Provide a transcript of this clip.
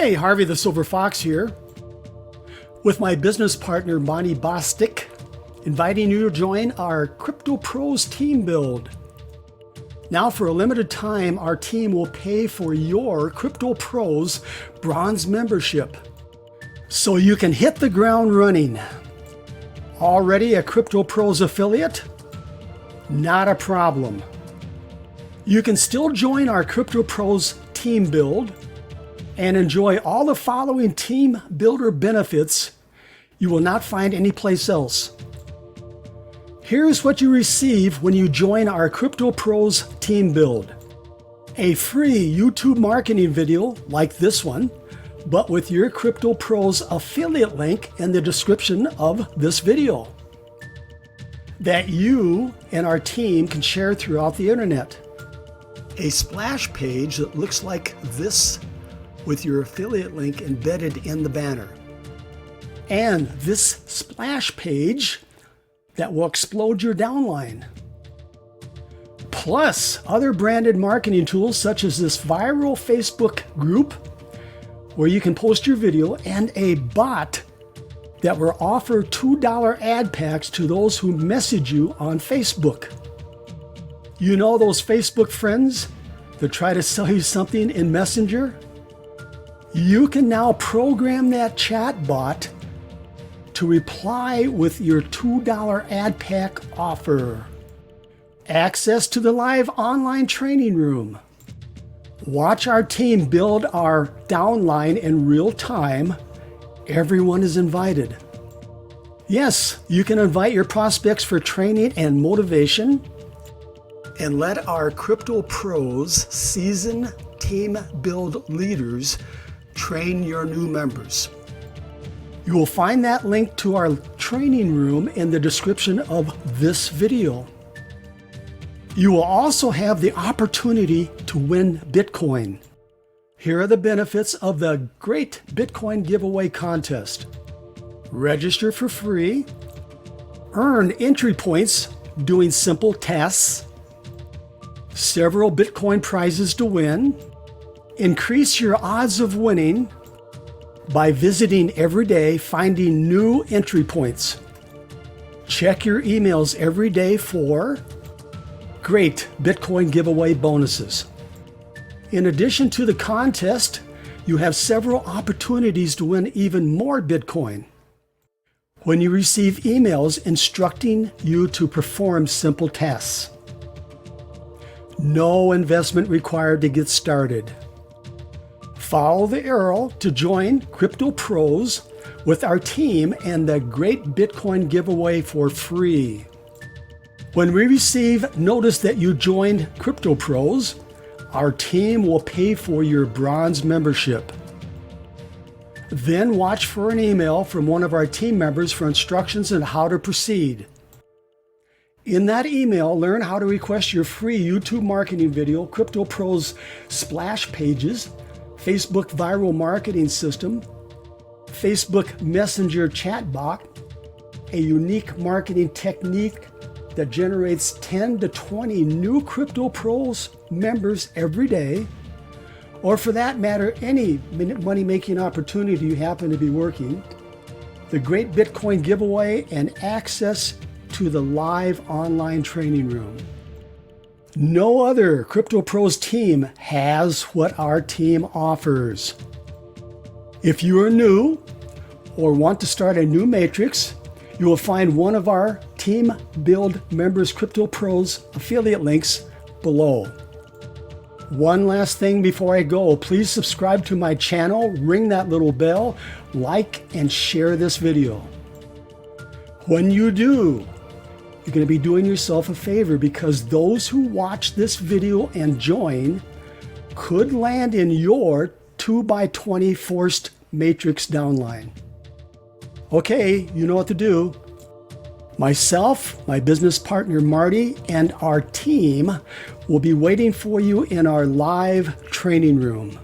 Hey, Harvey the Silver Fox here, with my business partner Monty Bostic, inviting you to join our Crypto Pros team build. Now, for a limited time, our team will pay for your Crypto Pros bronze membership, so you can hit the ground running. Already a Crypto Pros affiliate? Not a problem. You can still join our Crypto Pros team build and enjoy all the following team builder benefits you will not find anyplace else. Here's what you receive when you join our Crypto Pros team build. A free YouTube marketing video like this one, but with your Crypto Pros affiliate link in the description of this video that you and our team can share throughout the internet. A splash page that looks like this with your affiliate link embedded in the banner. And this splash page that will explode your downline. Plus other branded marketing tools such as this viral Facebook group where you can post your video, and a bot that will offer $2 ad packs to those who message you on Facebook. You know those Facebook friends that try to sell you something in Messenger? You can now program that chat bot to reply with your $2 ad pack offer. Access to the live online training room. Watch our team build our downline in real time. Everyone is invited. Yes, you can invite your prospects for training and motivation. And let our Crypto Pros seasoned team build leaders train your new members. You will find that link to our training room in the description of this video. You will also have the opportunity to win Bitcoin. Here are the benefits of the Great Bitcoin Giveaway Contest. Register for free, earn entry points doing simple tasks, several Bitcoin prizes to win, increase your odds of winning by visiting every day, finding new entry points. Check your emails every day for great Bitcoin giveaway bonuses. In addition to the contest, you have several opportunities to win even more Bitcoin when you receive emails instructing you to perform simple tasks. No investment required to get started. Follow the arrow to join Crypto Pros with our team and the Great Bitcoin Giveaway for free. When we receive notice that you joined Crypto Pros, our team will pay for your bronze membership. Then watch for an email from one of our team members for instructions on how to proceed. In that email, learn how to request your free YouTube marketing video, Crypto Pros splash pages, Facebook viral marketing system, Facebook Messenger chatbot, a unique marketing technique that generates 10 to 20 new Crypto Pros members every day, or for that matter, any money-making opportunity you happen to be working, the Great Bitcoin Giveaway, and access to the live online training room. No other Crypto Pros team has what our team offers. If you are new or want to start a new matrix, you will find one of our Team Build Members Crypto Pros affiliate links below. One last thing before I go, please subscribe to my channel, ring that little bell, like and share this video. When you do, you're going to be doing yourself a favor, because those who watch this video and join could land in your 2x20 forced matrix downline. Okay, you know what to do. Myself, my business partner Marty, and our team will be waiting for you in our live training room.